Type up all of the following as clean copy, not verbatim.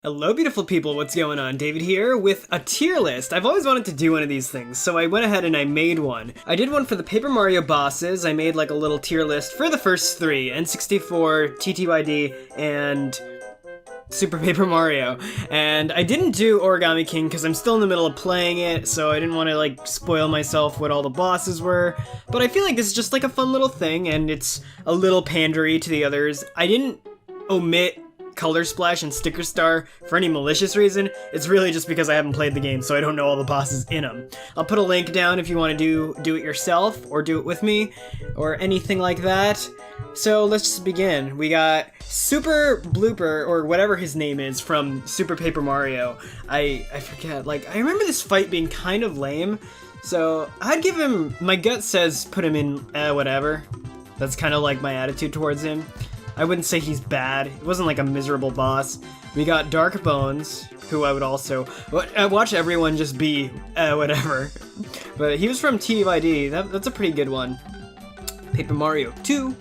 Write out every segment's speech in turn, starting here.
Hello beautiful people, what's going on? David here with a tier list. I've always wanted to do one of these things, so I went ahead and I made one. I did one for the Paper Mario bosses. I made like a little tier list for the first three, N64, TTYD, and Super Paper Mario. And I didn't do Origami King because I'm still in the middle of playing it, so I didn't want to like spoil myself what all the bosses were. But I feel like this is just like a fun little thing, and it's a little pandery to the others. I didn't omit Color Splash and Sticker Star for any malicious reason. It's really just because I haven't played the game, so I don't know all the bosses in them. I'll put a link down if you want to do it yourself, or do it with me, or anything like that. So let's just begin. We got Super Blooper, or whatever his name is, from Super Paper Mario. I forget, like, I remember this fight being kind of lame, so I'd give him, my gut says put him in, whatever. That's kind of like my attitude towards him. I wouldn't say he's bad. It wasn't like a miserable boss. We got Dark Bones, who I would also watch everyone just be whatever. But he was from TTYD. That's a pretty good one. Paper Mario 2,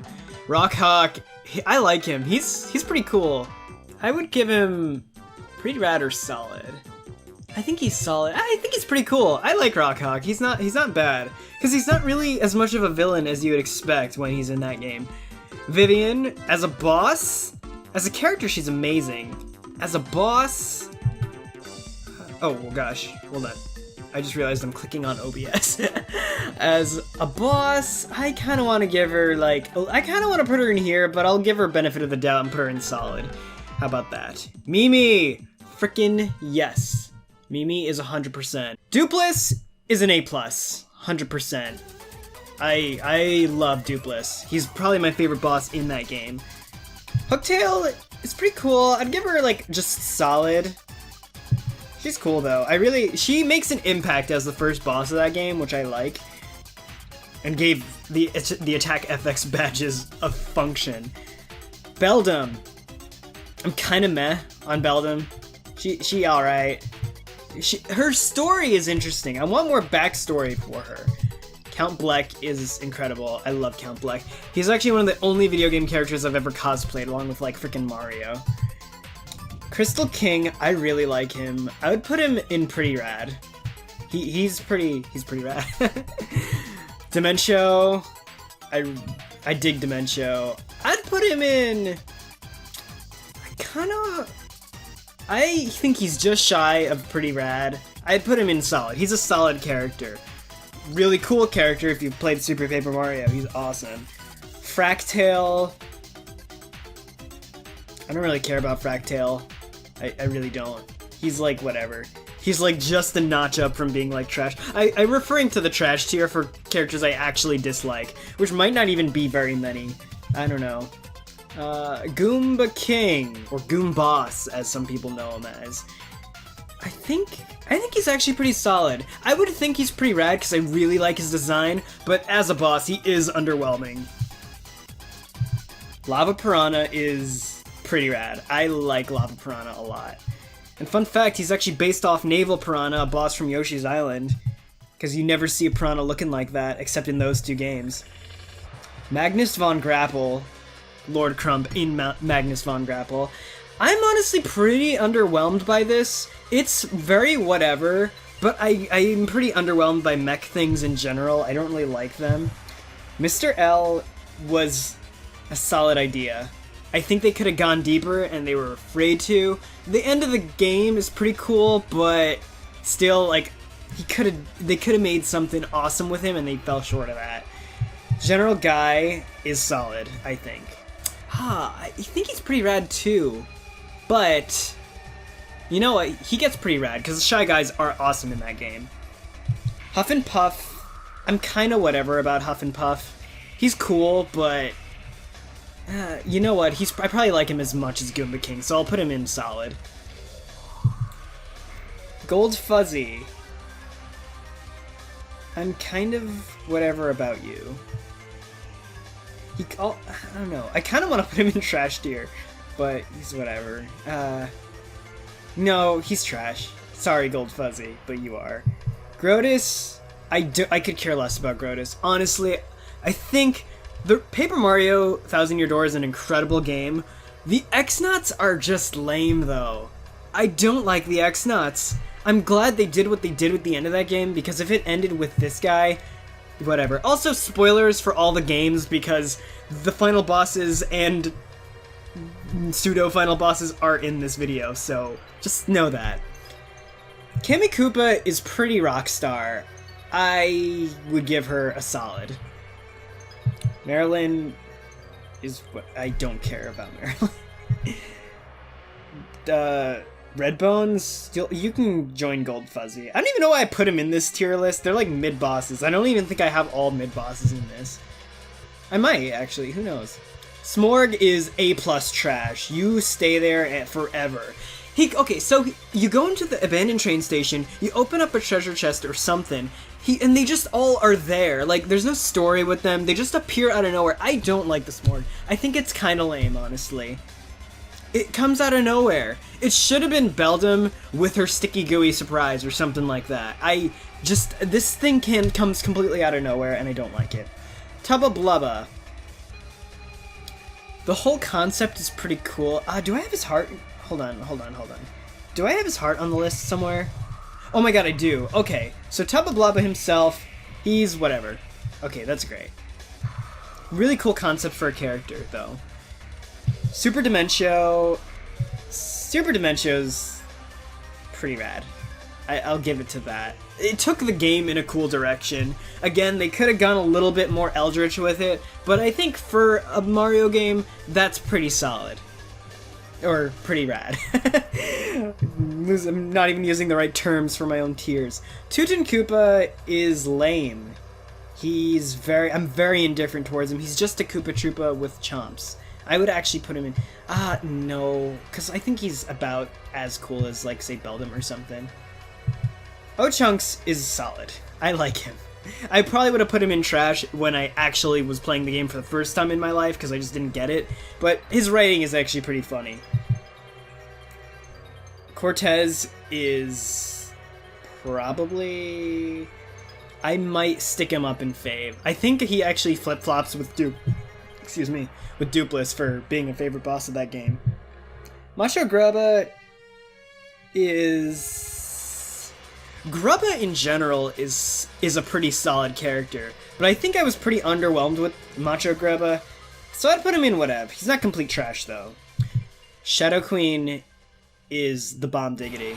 Rock Hawk. I like him. He's pretty cool. I would give him pretty rad or solid. I think he's solid. I think he's pretty cool. I like Rock Hawk. He's not bad because he's not really as much of a villain as you would expect when he's in that game. Vivian, as a boss, as a character, she's amazing. As a boss, oh well, gosh, hold on. I just realized I'm clicking on OBS. As a boss, I kind of want to give her like, I kind of want to put her in here, but I'll give her benefit of the doubt and put her in solid. How about that? Mimi, frickin' yes. Mimi is 100%. Dupless is an A+, 100%. I love Dupless. He's probably my favorite boss in that game. Hooktail is pretty cool. I'd give her like just solid. She's cool though. She makes an impact as the first boss of that game, which I like. And gave the attack FX badges a function. Beldum. I'm kind of meh on Beldum. She alright. Her story is interesting. I want more backstory for her. Count Bleck is incredible. I love Count Bleck. He's actually one of the only video game characters I've ever cosplayed, along with like freaking Mario. Crystal King, I really like him. I would put him in pretty rad. He's pretty rad. Dementio, I dig Dementio. I'd put him in. I think he's just shy of pretty rad. I'd put him in solid. He's a solid character. Really cool character if you've played Super Paper Mario. He's awesome. Fractail. I don't really care about Fractail. I really don't. He's like whatever. He's like just a notch up from being like trash. I'm referring to the trash tier for characters I actually dislike, which might not even be very many. I don't know. Goomba King, or Goomboss, as some people know him as. I think he's actually pretty solid. I would think he's pretty rad because I really like his design, but as a boss, he is underwhelming. Lava Piranha is pretty rad. I like Lava Piranha a lot. And fun fact, he's actually based off Naval Piranha, a boss from Yoshi's Island, because you never see a piranha looking like that except in those two games. Magnus von Grapple, Lord Crump in Magnus von Grapple. I'm honestly pretty underwhelmed by this. It's very whatever, but I'm pretty underwhelmed by mech things in general. I don't really like them. Mr. L was a solid idea. I think they could have gone deeper, and they were afraid to. The end of the game is pretty cool, but still, like, they could have made something awesome with him, and they fell short of that. General Guy is solid, I think. I think he's pretty rad too. But, you know what, he gets pretty rad, because the Shy Guys are awesome in that game. Huff and Puff, I'm kind of whatever about Huff and Puff. He's cool, but, you know what, I probably like him as much as Goomba King, so I'll put him in solid. Gold Fuzzy. I'm kind of whatever about you. I don't know, I kind of want to put him in trash tier. But he's whatever. No, he's trash. Sorry, Gold Fuzzy, but you are. Grotus, I could care less about Grotus. Honestly, I think the Paper Mario Thousand Year Door is an incredible game. The X-Nuts are just lame, though. I don't like the X-Nuts. I'm glad they did what they did with the end of that game, because if it ended with this guy, whatever. Also, spoilers for all the games, because the final bosses and pseudo-final bosses are in this video, so just know that. Kammy Koopa is pretty rockstar. I would give her a solid. Marilyn is what I don't care about Marilyn. Red Bones, you can join Gold Fuzzy. I don't even know why I put him in this tier list. They're like mid-bosses. I don't even think I have all mid-bosses in this. I might, actually. Who knows? Smorg is A+ trash. You stay there forever. Okay, so you go into the abandoned train station, you open up a treasure chest or something, and they just all are there. Like, there's no story with them. They just appear out of nowhere. I don't like the Smorg. I think it's kind of lame, honestly. It comes out of nowhere. It should have been Beldam with her sticky gooey surprise or something like that. This thing comes completely out of nowhere, and I don't like it. Tubba Blubba. The whole concept is pretty cool. Do I have his heart? Hold on. Do I have his heart on the list somewhere? Oh my god, I do. Okay, so Tubba Blubba himself, he's whatever. Okay, that's great. Really cool concept for a character, though. Super Dementio's pretty rad. I'll give it to that. It took the game in a cool direction. Again, they could have gone a little bit more Eldritch with it, but I think for a Mario game, that's pretty solid. Or pretty rad. I'm not even using the right terms for my own tiers. Tootin' Koopa is lame. I'm very indifferent towards him. He's just a Koopa Troopa with chomps. I would actually put him in... no. Because I think he's about as cool as, like, say, Beldam or something. Ochunks is solid. I like him. I probably would have put him in trash when I actually was playing the game for the first time in my life, because I just didn't get it. But his writing is actually pretty funny. Cortez is... probably... I might stick him up in fave. I think he actually flip-flops with with Dupless for being a favorite boss of that game. Macho Grubba is... Grubba in general is a pretty solid character, but I think I was pretty underwhelmed with Macho Grubba, so I'd put him in whatever. He's not complete trash, though. Shadow Queen is the bomb diggity.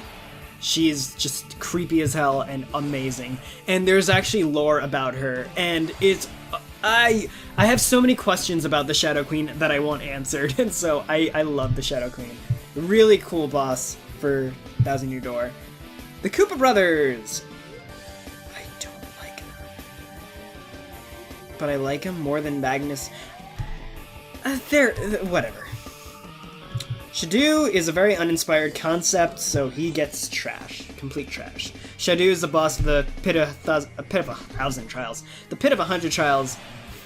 She's just creepy as hell and amazing, and there's actually lore about her, and it's... I have so many questions about the Shadow Queen that I want answered, and so I love the Shadow Queen. Really cool boss for Thousand Year Door. The Koopa Brothers! I don't like them. But I like them more than Magnus. Whatever. Shadoo is a very uninspired concept, so he gets trash. Complete trash. Shadoo is the boss of the Pit of 1,000 Trials. The Pit of 100 Trials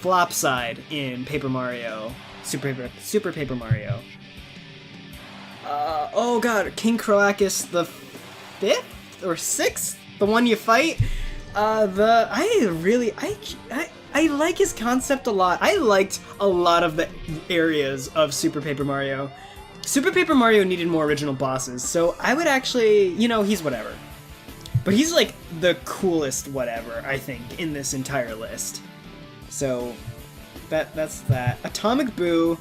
flop side in Paper Mario. Super Paper Mario. Oh god, King Croacus the 5th or 6th? The one you fight? I like his concept a lot. I liked a lot of the areas of Super Paper Mario. Super Paper Mario needed more original bosses, so I would actually, he's whatever. But he's like the coolest whatever, I think, in this entire list. So, that's that. Atomic Boo,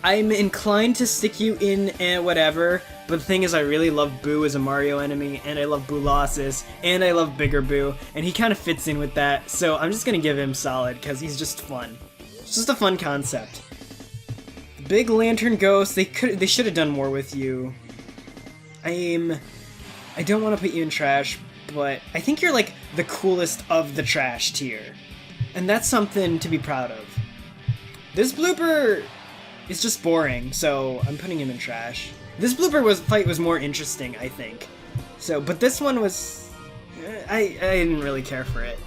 I'm inclined to stick you in and whatever, but the thing is I really love Boo as a Mario enemy, and I love Boolossus, and I love Bigger Boo, and he kind of fits in with that, so I'm just gonna give him solid, because he's just fun. It's just a fun concept. Big Lantern Ghost, they should have done more with you. I don't want to put you in trash, but I think you're like the coolest of the trash tier. And that's something to be proud of. This blooper is just boring, so I'm putting him in trash. This blooper fight was more interesting, I think. So, but this one was... I didn't really care for it.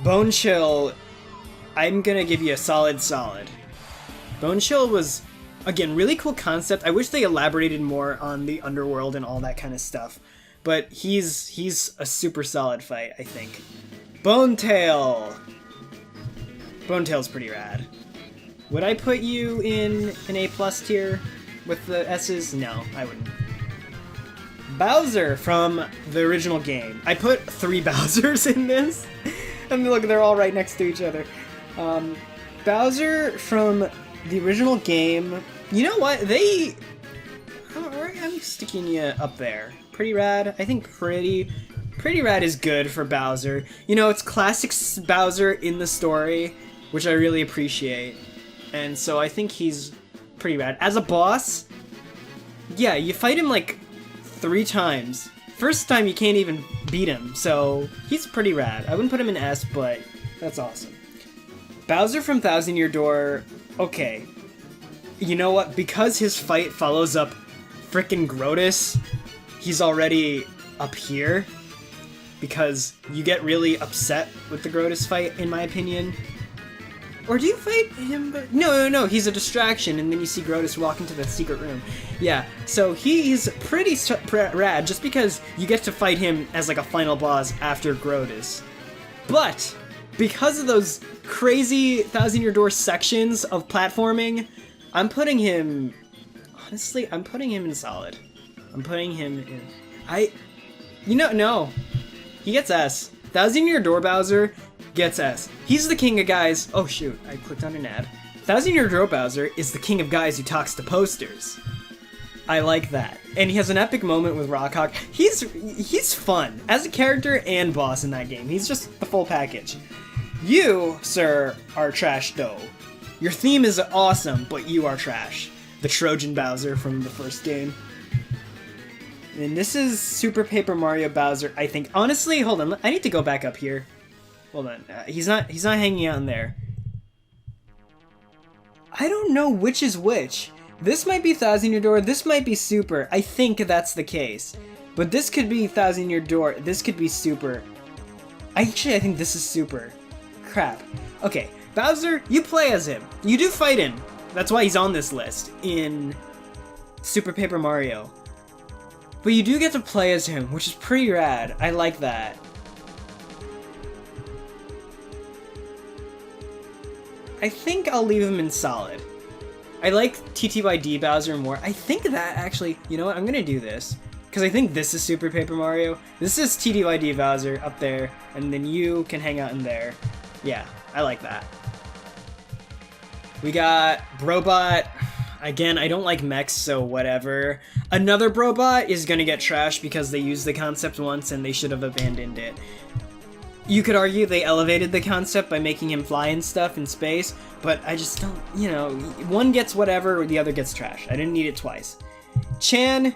Bone Chill, I'm gonna give you a solid. Bone Chill was, again, really cool concept. I wish they elaborated more on the underworld and all that kind of stuff. But he's a super solid fight, I think. Bone Tail! Bone Tail's pretty rad. Would I put you in an A+ tier? with the S's? No, I wouldn't. Bowser from the original game. I put 3 Bowsers in this. I mean, look, they're all right next to each other. Bowser from the original game. You know what? I'm sticking you up there. Pretty Rad. I think Pretty Rad is good for Bowser. You know, it's classic Bowser in the story, which I really appreciate. And so I think he's pretty rad. As a boss, yeah, you fight him like 3 times. First time you can't even beat him, so he's pretty rad. I wouldn't put him in S, but that's awesome. Bowser from Thousand Year Door, okay. You know what? Because his fight follows up frickin' Grotus, he's already up here. Because you get really upset with the Grotus fight, in my opinion. Or do you fight him? But no, he's a distraction, and then you see Grotus walk into the secret room. Yeah, so he's pretty rad, just because you get to fight him as like a final boss after Grotus. But because of those crazy Thousand Year Door sections of platforming, I'm putting him, honestly, I'm putting him in solid. I'm putting him in, no, he gets S. Thousand Year Door Bowser gets S. He's the king of guys. Oh shoot, I clicked on an ad. Thousand Year Door Bowser is the king of guys who talks to posters. I like that. And he has an epic moment with Rockhawk. He's fun as a character and boss in that game. He's just the full package. You, sir, are trash though. Your theme is awesome, but you are trash. The Trojan Bowser from the first game. And this is Super Paper Mario Bowser, I think. Honestly, hold on. I need to go back up here. Hold on. He's not hanging out in there. I don't know which is which. This might be Thousand Year Door. This might be Super. I think that's the case. But this could be Thousand Year Door. This could be Super. Actually, I think this is Super. Crap. Okay. Bowser, you play as him. You do fight him. That's why he's on this list in Super Paper Mario. But you do get to play as him, which is pretty rad. I like that. I think I'll leave him in solid. I like TTYD Bowser more. I think that actually, you know what, I'm gonna do this. Because I think this is Super Paper Mario. This is TTYD Bowser up there, and then you can hang out in there. Yeah, I like that. We got Brobot. Again, I don't like mechs, so whatever. Another Brobot is gonna get trashed because they used the concept once and they should have abandoned it. You could argue they elevated the concept by making him fly and stuff in space, but I just don't, you know, one gets whatever, or the other gets trash. I didn't need it twice. Chan,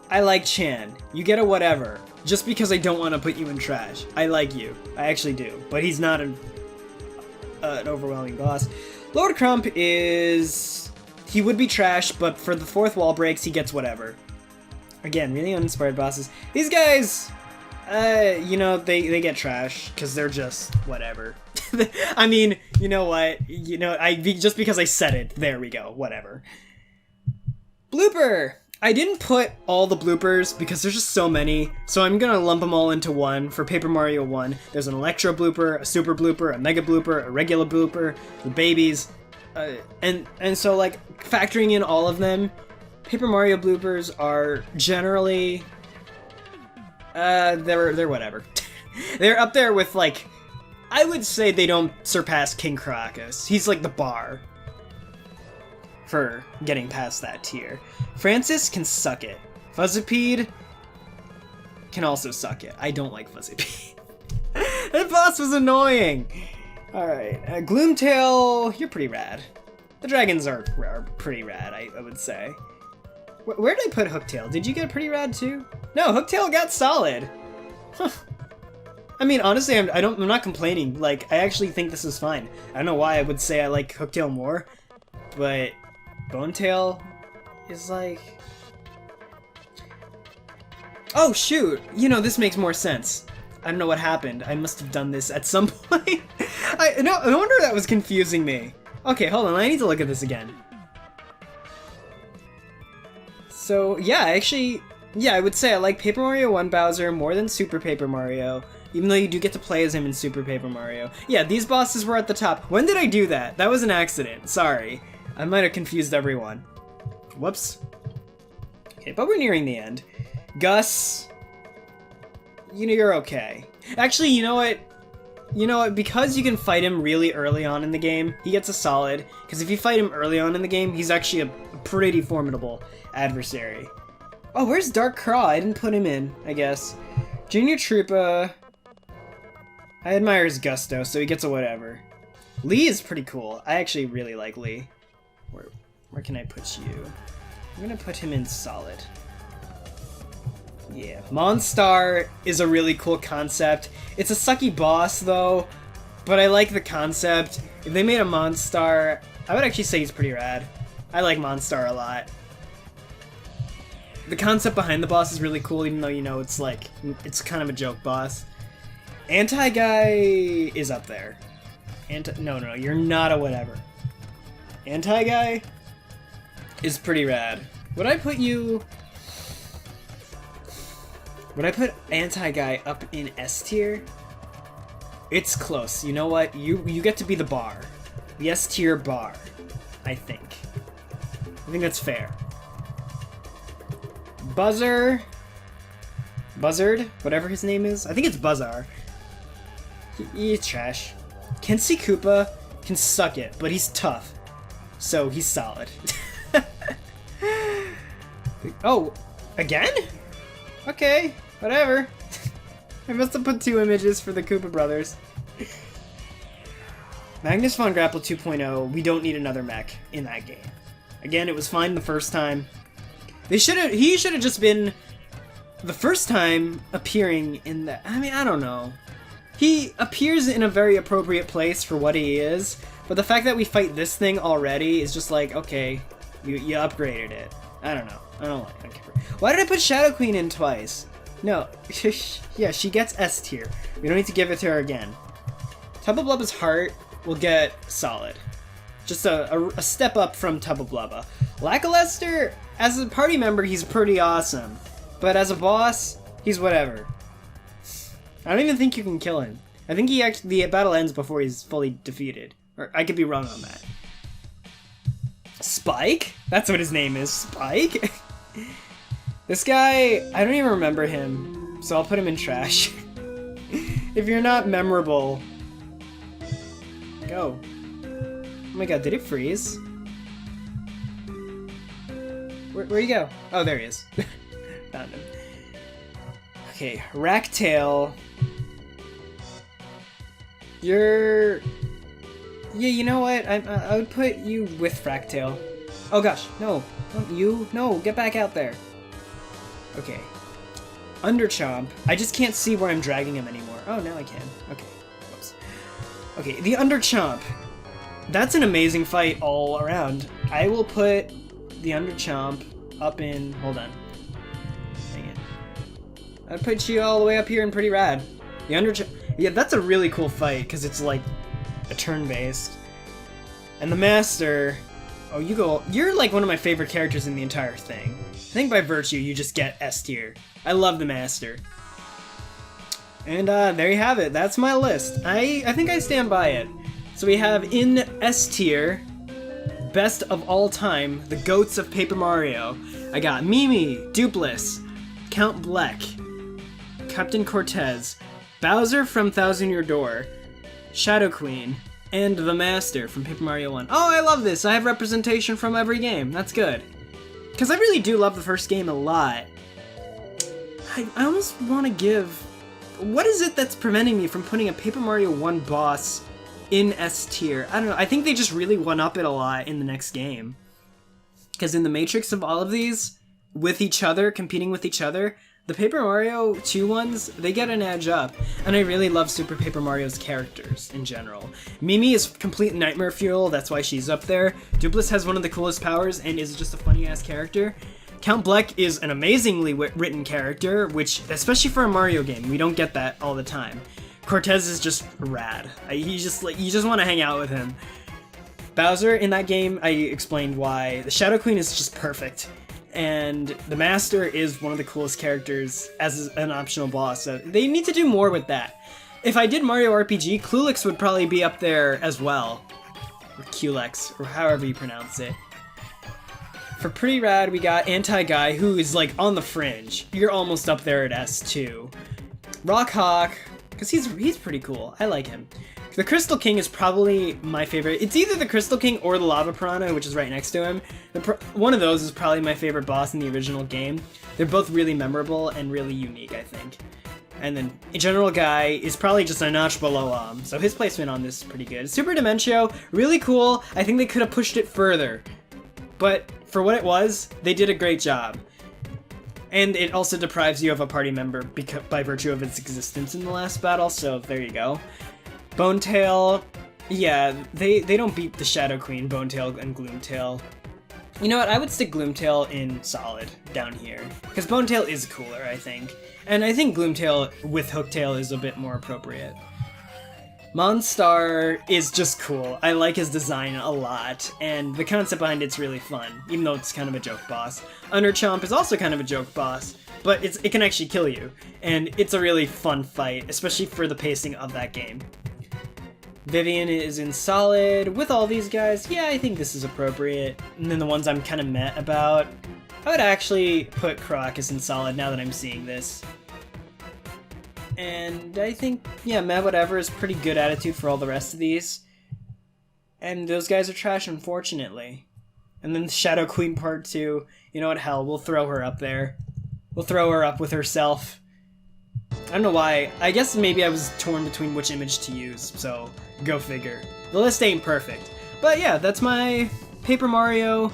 I like Chan. You get a whatever, just because I don't want to put you in trash. I like you. I actually do, but he's not an overwhelming boss. Lord Crump is... he would be trash, but for the 4th wall breaks, he gets whatever. Again, really uninspired bosses. These guys... you know, they get trash, because they're just whatever. I mean, you know what? You know, just because I said it, there we go, whatever. Blooper! I didn't put all the bloopers, because there's just so many, so I'm gonna lump them all into one. For Paper Mario 1, there's an Electro blooper, a Super blooper, a Mega blooper, a regular blooper, the babies, and so, like, factoring in all of them, Paper Mario bloopers are generally... they're whatever. They're up there with, like, I would say they don't surpass King Caracas. He's like the bar for getting past that tier. Francis can suck it. Fuzzipede can also suck it. I don't like Fuzzipede. That boss was annoying! Alright, Gloomtail, you're pretty rad. The dragons are pretty rad, I would say. Where did I put Hooktail? Did you get pretty rad too? No, Hooktail got solid. Huh. I mean, honestly, I'm not complaining. Like, I actually think this is fine. I don't know why I would say I like Hooktail more, but Bonetail is like... oh, shoot! You know, this makes more sense. I don't know what happened. I must have done this at some point. No wonder that was confusing me. Okay, hold on. I need to look at this again. So, yeah, actually, yeah, I would say I like Paper Mario 1 Bowser more than Super Paper Mario, even though you do get to play as him in Super Paper Mario. Yeah, these bosses were at the top. When did I do that? That was an accident. Sorry. I might have confused everyone. Whoops. Okay, but we're nearing the end. Gus, you know, you're okay. Actually, you know what? You know what? Because you can fight him really early on in the game, he gets a solid. Because if you fight him early on in the game, he's actually a pretty formidable adversary. Oh, where's Dark Craw? I didn't put him in, I guess. Junior Troopa. I admire his gusto, so he gets a whatever. Lee is pretty cool. I actually really like Lee. Where can I put you? I'm gonna put him in solid. Yeah, Monstar is a really cool concept. It's a sucky boss though, but I like the concept. If they made a Monstar, I would actually say he's pretty rad. I like Monstar a lot. The concept behind the boss is really cool, even though, you know, it's like, it's kind of a joke boss. Anti-Guy is up there. No, you're not a whatever. Anti-Guy is pretty rad. Would I put Anti-Guy up in S tier? It's close. You know what? You get to be the bar. The S tier bar, I think. I think that's fair. Buzzard, whatever his name is. I think it's Buzzar. He's trash. Kenshi Koopa can suck it, but he's tough. So he's solid. Oh, again? Okay, whatever. I must have put 2 images for the Koopa brothers. Magnus Von Grapple 2.0, we don't need another mech in that game. Again, it was fine the first time. He should have just been the first time appearing in the, I mean, I don't know. He appears in a very appropriate place for what he is, but the fact that we fight this thing already is just like, okay, you upgraded it. I don't know. I don't care. Why did I put Shadow Queen in twice? No. Yeah, she gets S tier. We don't need to give it to her again. Tubba Blubba's heart will get solid. Just a step up from Tubba Blubba. Lackluster, as a party member, he's pretty awesome. But as a boss, he's whatever. I don't even think you can kill him. I think the battle ends before he's fully defeated. Or I could be wrong on that. Spike? That's what his name is, Spike? This guy, I don't even remember him, so I'll put him in trash. If you're not memorable, go. Oh my god, did it freeze? Where'd he go? Oh, there he is. Found him. Okay, Racktail. You're... Yeah, you know what? I would put you with Fractail. Oh gosh, no. Don't you? No, get back out there. Okay. Underchomp. I just can't see where I'm dragging him anymore. Oh, now I can. Okay. Whoops. Okay, the Underchomp. That's an amazing fight all around. I will put the Underchomp up in... Hold on. Dang it. I'd put you all the way up here and pretty rad. The Underchomp... Yeah, that's a really cool fight, because it's like a turn-based. And the Master... Oh, you're like one of my favorite characters in the entire thing. I think by virtue, you just get S tier. I love the Master. And there you have it. That's my list. I think I stand by it. So we have in S tier, best of all time, the GOATs of Paper Mario. I got Mimi, Dupless, Count Bleck, Captain Cortez, Bowser from Thousand Year Door, Shadow Queen, and the Master from Paper Mario 1. Oh, I love this. I have representation from every game. That's good. Because I really do love the first game a lot. I almost want to give... What is it that's preventing me from putting a Paper Mario 1 boss in S tier? I don't know. I think they just really one-up it a lot in the next game. Because in the matrix of all of these, with each other, competing with each other, the Paper Mario 2 ones, they get an edge up. And I really love Super Paper Mario's characters in general. Mimi is complete nightmare fuel, that's why she's up there. Dupless has one of the coolest powers and is just a funny-ass character. Count Bleck is an amazingly written character, which, especially for a Mario game, we don't get that all the time. Cortez is just rad. You just want to hang out with him. Bowser, in that game, I explained why. The Shadow Queen is just perfect. And the Master is one of the coolest characters as an optional boss, so they need to do more with that. If I did Mario RPG, Clulex would probably be up there as well. Or Culex, or however you pronounce it. For pretty rad, we got Anti-Guy, who is like on the fringe. You're almost up there at S2. Rock Hawk, because he's pretty cool. I like him. The Crystal King is probably my favorite. It's either the Crystal King or the Lava Piranha, which is right next to him. One of those is probably my favorite boss in the original game. They're both really memorable and really unique, I think. And then General Guy is probably just a notch below so his placement on this is pretty good. Super Dementio, really cool. I think they could have pushed it further. But for what it was, they did a great job. And it also deprives you of a party member by virtue of its existence in the last battle, so there you go. Bonetail, yeah, they don't beat the Shadow Queen, Bonetail and Gloomtail. You know what, I would stick Gloomtail in solid down here, because Bonetail is cooler, I think. And I think Gloomtail with Hooktail is a bit more appropriate. Monstar is just cool. I like his design a lot, and the concept behind it's really fun, even though it's kind of a joke boss. Underchomp is also kind of a joke boss, but it can actually kill you, and it's a really fun fight, especially for the pacing of that game. Vivian is in solid. With all these guys, yeah, I think this is appropriate. And then the ones I'm kind of meh about, I would actually put Caracas in solid now that I'm seeing this. And I think, yeah, meh whatever is pretty good attitude for all the rest of these. And those guys are trash, unfortunately. And then Shadow Queen Part 2, you know what, hell, we'll throw her up there. We'll throw her up with herself. I don't know why. I guess maybe I was torn between which image to use, so go figure. The list ain't perfect. But yeah, that's my Paper Mario,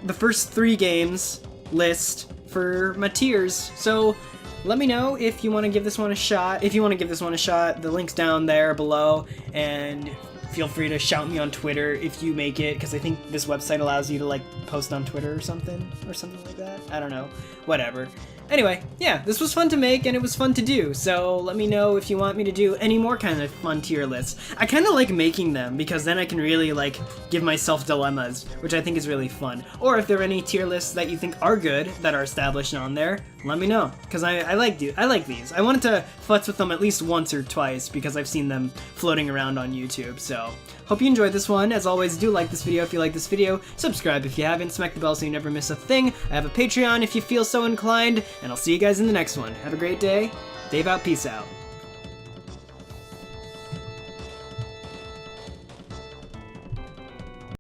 the first 3 games list for my tiers. So let me know if you want to give this one a shot. If you want to give this one a shot, the link's down there below, and feel free to shout me on Twitter if you make it, because I think this website allows you to like post on Twitter or something like that. I don't know. Whatever. Anyway, yeah, this was fun to make and it was fun to do, so let me know if you want me to do any more kind of fun tier lists. I kind of like making them because then I can really like give myself dilemmas, which I think is really fun. Or if there are any tier lists that you think are good that are established on there, let me know, because I like these. I wanted to futz with them at least once or twice because I've seen them floating around on YouTube, so hope you enjoyed this one. As always, do like this video if you like this video, subscribe if you haven't, smack the bell so you never miss a thing. I have a Patreon if you feel so inclined, and I'll see you guys in the next one. Have a great day. Dave out, peace out.